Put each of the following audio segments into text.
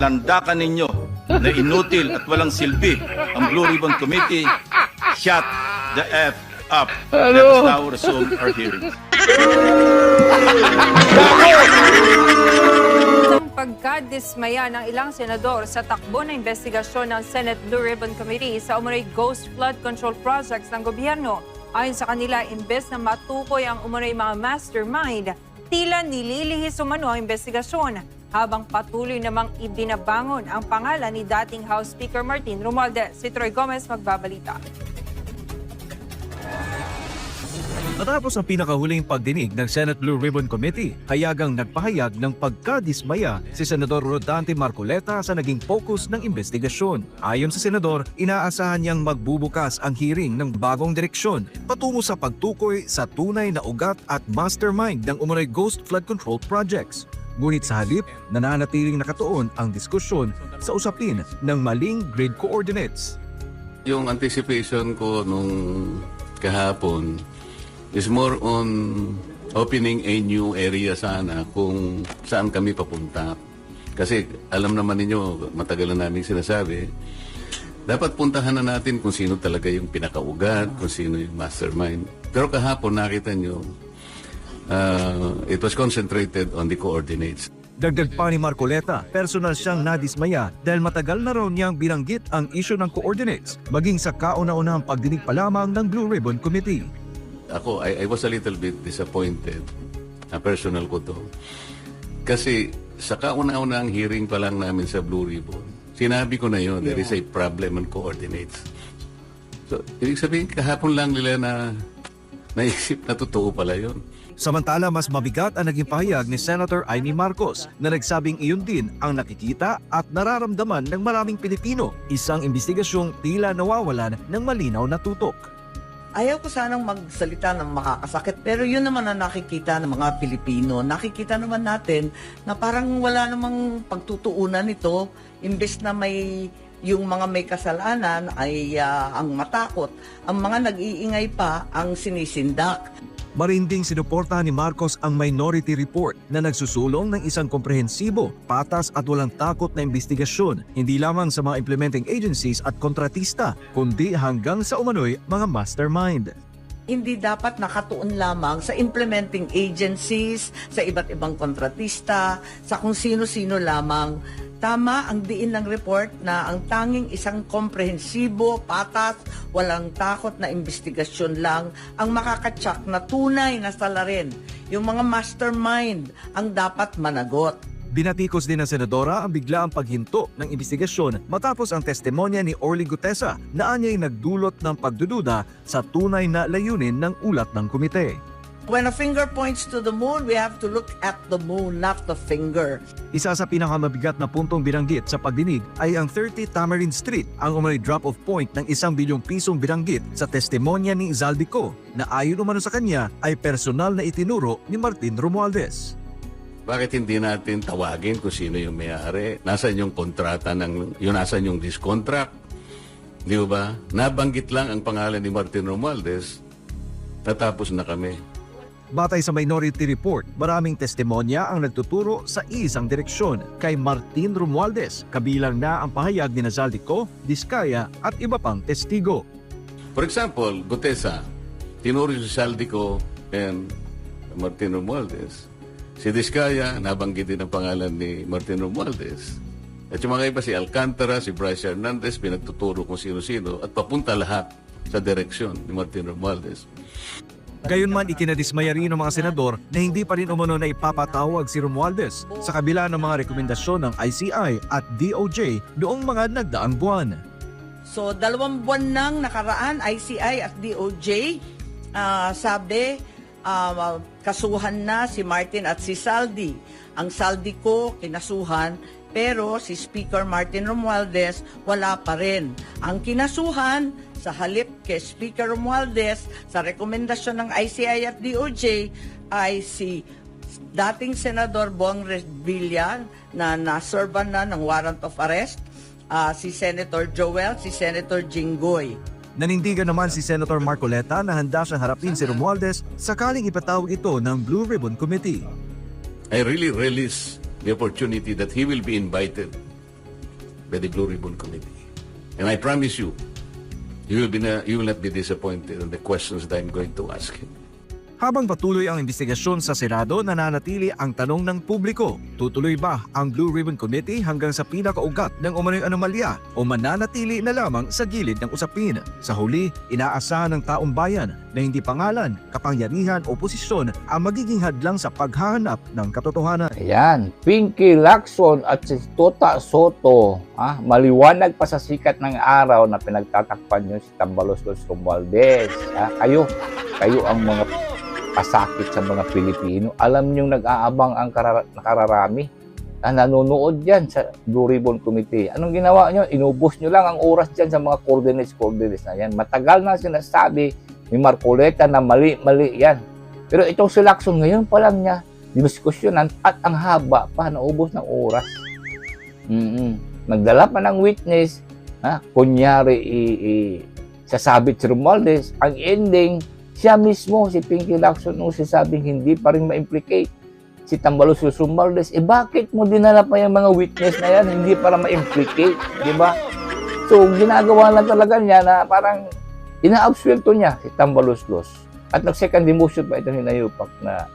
Landakan ninyo na inutil at walang silbi ang Blue Ribbon Committee. Shut the F up. Let us now resume our hearing. Ang pagkadismaya ng ilang senador sa takbo na investigasyon ng Senate Blue Ribbon Committee sa umunoy ghost flood control projects ng gobyerno. Ayon sa kanila, imbes na matukoy ang umunoy mga mastermind, tila nililihis umano ang investigasyon habang patuloy namang ibinabangon ang pangalan ni dating House Speaker Martin Romualdez. Si Troy Gomez magbabalita. Matapos ang pinakahuling pagdinig ng Senate Blue Ribbon Committee, hayagang nagpahayag ng pagkadismaya si Senador Rodante Marcoleta sa naging focus ng investigasyon. Ayon sa Senador, inaasahan niyang magbubukas ang hearing ng bagong direksyon patungo sa pagtukoy sa tunay na ugat at mastermind ng umunoy ghost flood control projects. Ngunit sa halip, nananatiling nakatuon ang diskusyon sa usapin ng maling grid coordinates. Yung anticipation ko nung kahapon is more on opening a new area sana kung saan kami papunta. Kasi alam naman ninyo, matagal na namin sinasabi, dapat puntahan na natin kung sino talaga yung pinakaugat, kung sino yung mastermind. Pero kahapon nakita nyo, it was concentrated on the coordinates. Dagdag pa ni Marcoleta, personal siyang nadismaya dahil matagal na raw niyang binanggit ang isyu ng coordinates, maging sa kauna-unahang pagdinig pa lamang ng Blue Ribbon Committee. Ako, I was a little bit disappointed, personal ko to. Kasi sa kauna-unahang hearing pa lang namin sa Blue Ribbon, sinabi ko na yun, there is a problem on coordinates. So, ibig sabihin, kahapon lang nila na naisip na totoo pala yun. Samantala, mas mabigat ang naging pahayag ni Senator Amy Marcos na nagsabing iyon din ang nakikita at nararamdaman ng maraming Pilipino, isang investigasyong tila nawawalan ng malinaw na tutok. Ayaw ko sanang magsalita ng makakasakit, pero yun naman ang nakikita ng mga Pilipino. Nakikita naman natin na parang wala namang pagtutuunan nito, imbes na yung mga may kasalanan ay ang matakot. Ang mga nag-iingay pa ang sinisindak. Marinding sinuportahan ni Marcos ang minority report na nagsusulong ng isang komprehensibo, patas at walang takot na investigasyon, hindi lamang sa mga implementing agencies at kontratista, kundi hanggang sa umano'y mga mastermind. Hindi dapat nakatuon lamang sa implementing agencies, sa iba't ibang kontratista, sa kung sino-sino lamang. Tama ang diin ng report na ang tanging isang komprehensibo, patas, walang takot na investigasyon lang ang makakatsak na tunay na salarin. Yung mga mastermind ang dapat managot. Binatikos din ng senadora ang biglaang paghinto ng investigasyon matapos ang testimonya ni Orly Gutesa na anya'y nagdulot ng pagdududa sa tunay na layunin ng ulat ng komite. When a finger points to the moon, we have to look at the moon, not the finger. Isa sa pinakamabigat na puntong binanggit sa pagdinig ay ang 30 Tamarind Street, ang umano'y drop-off point ng 1 bilyong pisong binanggit sa testimonya ni Zaldico na ayon umano sa kanya ay personal na itinuro ni Martin Romualdez. Bakit hindi natin tawagin kung sino yung may-ari? Nasaan yung kontrata nasaan yung discontract? Di ba? Nabanggit lang ang pangalan ni Martin Romualdez, natapos na kami. Batay sa minority report, maraming testimonya ang nagtuturo sa isang direksyon kay Martin Romualdez, kabilang na ang pahayag ni Zaldico, Diskaya at iba pang testigo. For example, Gutesa, tinuro si Zaldico and Martin Romualdez. Si Diskaya, nabanggit din ang pangalan ni Martin Romualdez. At yung mga iba, si Alcantara, si Bryce Hernandez, pinagtuturo kung sino-sino at papunta lahat sa direksyon ni Martin Romualdez. Gayunman, ikinadismaya rin ng mga senador na hindi pa rin umano na ipapatawag si Romualdez sa kabila ng mga rekomendasyon ng ICI at DOJ noong mga nagdaang buwan. So, 2 buwan nang nakaraan, ICI at DOJ, sabi, kasuhan na si Martin at si Saldi. Ang Saldi ko, kinasuhan, pero si Speaker Martin Romualdez, wala pa rin. Ang kinasuhan, sa halip kay Speaker Romualdez, sa rekomendasyon ng ICI at DOJ, ay si dating Senador Bong Revilla na naserban na ng warrant of arrest, si Senator Joel, si Senator Jinggoy. Nanindigan naman si Senator Marcoleta na handa siyang harapin si Romualdez sakaling ipatawag ito ng Blue Ribbon Committee. I really relish the opportunity that he will be invited by the Blue Ribbon Committee. And I promise you, you will not be disappointed in the questions that I'm going to ask him. Habang patuloy ang investigasyon sa Senado, nananatili ang tanong ng publiko. Tutuloy ba ang Blue Ribbon Committee hanggang sa pinakaugat ng umano'y anomalya o mananatili na lamang sa gilid ng usapin? Sa huli, inaasahan ng taong bayan na hindi pangalan, kapangyarihan o posisyon ang magiging hadlang sa paghahanap ng katotohanan. Ayan, Pinky Lacson at si Tota Soto. Maliwanag pa sa sikat ng araw na pinagtatakpan nyo si Tambalos Los Romualdez. Kayo ang mga pasakit sa mga Pilipino. Alam nyo nag-aabang ang nakararami na nanonood dyan sa Blue Ribbon Committee. Anong ginawa nyo? Inubos nyo lang ang oras dyan sa mga coordinates na yan. Matagal na sinasabi ni Marcoleta na mali-mali yan. Pero itong si Lacson ngayon pa lang niya diniskusyonan at ang haba pa, naubos ng oras. Nagdala pa ng witness, kunyari sasabit si Romualdez, ang ending, siya mismo, si Pinky Lacson, nung sasabing hindi pa rin ma-implicate si Tambalos Los Romualdez, bakit mo dinala pa yung mga witness na yan, hindi para ma-implicate, di ba? So, ginagawa lang talaga niya na parang ina-absuelto niya si Tambalos Los. At nag-second demotion pa ito ni Nayupak na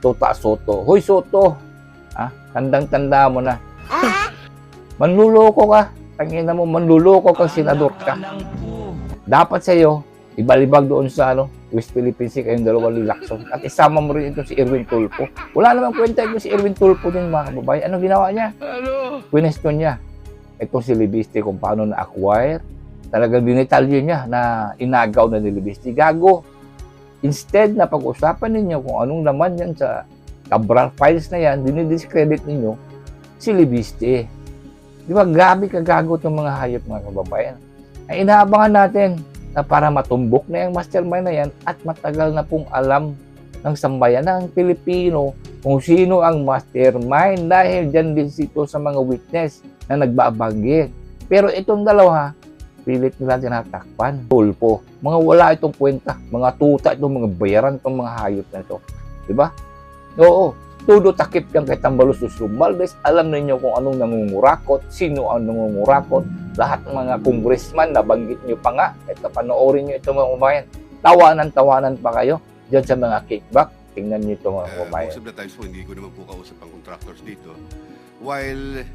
Tota Soto. Hoy Soto, tandang-tanda mo na. Manluloko ka. Tangina mo, manluloko kang senador ka. Dapat sa'yo, ibalibag doon sa West Philippine Sea kayong dalawa ni Lacson. At isama mo rin ito si Erwin Tulfo. Wala namang kwenta ito si Erwin Tulfo din, mga kababayan. Anong ginawa niya? Question niya. Ito si Libiste kung paano na-acquire. Talagang dinetalye niya na inagaw na ni Libiste. Gago. Instead na pag-usapan ninyo kung anong naman yan sa Cabral files na yan, dinidiscredit ninyo si Libiste. Di ba? Grabe kagago itong mga hayop, mga kababayan. Ay inaabangan natin na para matumbok na yung mastermind na yan at matagal na pong alam ng sambayanang Pilipino kung sino ang mastermind dahil dyan din sito sa mga witness na nagbabanggit. Pero itong dalawa, pilit nila tinatakpan. Tulpo. Mga wala itong kwenta. Mga tuta itong mga bayaran itong mga hayop na ito. Diba? Oo. Tudo takip kang kay Tambalos Los Romualdez. Alam ninyo kung anong nangungurakot, sino ang nangungurakot. Lahat ng mga congressman, nabanggit nyo pa nga. Ito, panoorin nyo ito mga umayan. Tawanan pa kayo dyan sa mga kickback. Tingnan nyo ito mga umayan. Most of the times po, hindi ko naman po kausap ang contractors dito. While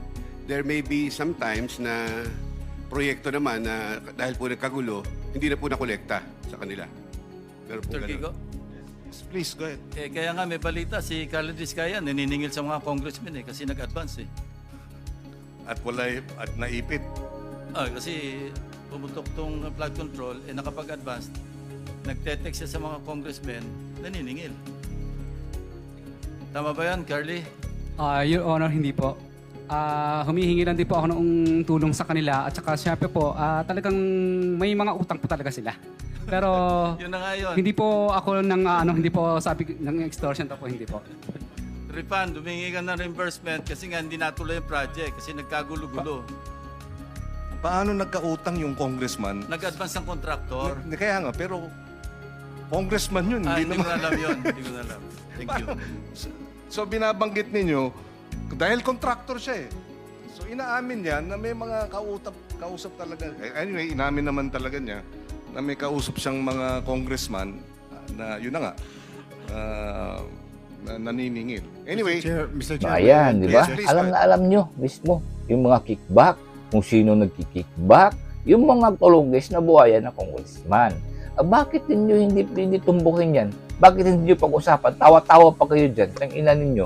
there may be sometimes na proyekto naman na dahil po nagkagulo, hindi na po nakolekta sa kanila. Pero po Sir Kiko? Please, go ahead. Kaya nga may balita, si Carla Vizcaya naniningil sa mga congressmen kasi nag-advance At naipit. Kasi pumutok tong flood control, nakapag-advance, nagte-text siya sa mga congressmen, naniningil. Tama ba yan, Carly? Your Honor, hindi po. Humihingi lang din po ako ng tulong sa kanila at saka syempre po, talagang may mga utang po talaga sila. Pero Yun na nga yun. hindi po ako hindi po sabi ng extortion to po, hindi po. Refund, humingi ka ng reimbursement kasi nga hindi natuloy yung project kasi nagkagulo-gulo. Paano nagkautang yung congressman? Nag-advance ng contractor. Kaya nga, pero congressman yun. Hindi ko na alam yun. Hindi ko na alam. Thank you. So binabanggit ninyo, dahil contractor siya So inaamin niya na may mga kausap talaga. Anyway, inamin naman talaga niya na may kausap siyang mga congressman na yun na nga, na naniningil. Anyway, Mr. Chair. Ayan, di ba? Yes, please, Alam na alam nyo mismo yung mga kickback, kung sino nagki-kickback, yung mga tulugis na buhayan na congressman. Bakit ninyo hindi tumbukin yan? Bakit hindi nyo pag-usapan? Tawa-tawa pa kayo dyan. Ang ina ninyo.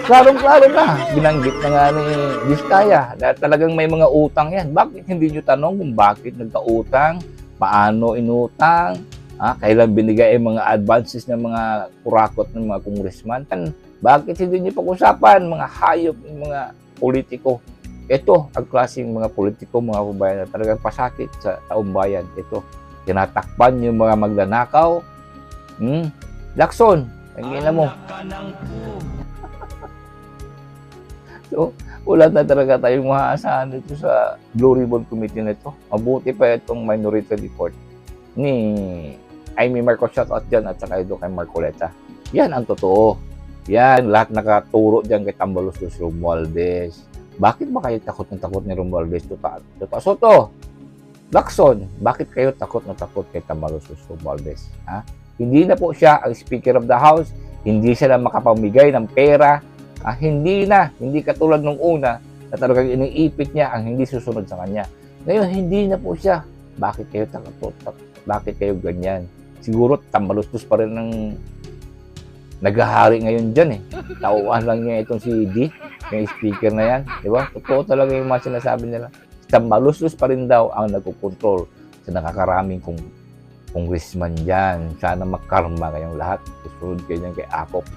Klarong-klaro na. Binanggit na nga ni Vizcaya na talagang may mga utang yan. Bakit hindi nyo tanong kung bakit nagka-utang? Paano inutang? Kailan binigay ang mga advances ng mga kurakot ng mga congressman? Bakit hindi nyo pag-usapan? Mga hayop, mga politiko. Ito, ang klaseng mga politiko, mga kabayan na talagang pasakit sa taong bayan. Ito, tinatakpan yung mga magnanakaw. Lacson, ang ina mo. So, wala na talaga tayong maaasahan dito sa Blue Ribbon Committee na ito. Mabuti pa itong minority report ni Amy Marcos, shoutout dyan at saka ito kay Marcoleta. Yan ang totoo. Yan, lahat nakaturo dyan kay Tambalos Los Romualdez. Bakit ba kayo takot na takot ni Romualdez? Tota Soto, Lacson, bakit kayo takot na takot kay Tambaloslos Romualdez? Ha? Hindi na po siya ang Speaker of the House, hindi siya na makapamigay ng pera, hindi katulad nung una na talagang iniipit niya ang hindi susunod sa kanya. Ngayon, hindi na po siya. Bakit kayo takot? Bakit kayo ganyan? Siguro Tambaloslos pa rin ng naghahari ngayon dyan eh. Tauhan lang niya itong si D, yung speaker na yan. Diba? Totoo talaga yung mga sinasabi nila. Tambaloslos pa rin daw ang nagkukontrol sa nakakaraming congressman dyan. Sana makarma kayong lahat. Susunod kayo dyan kay Apop.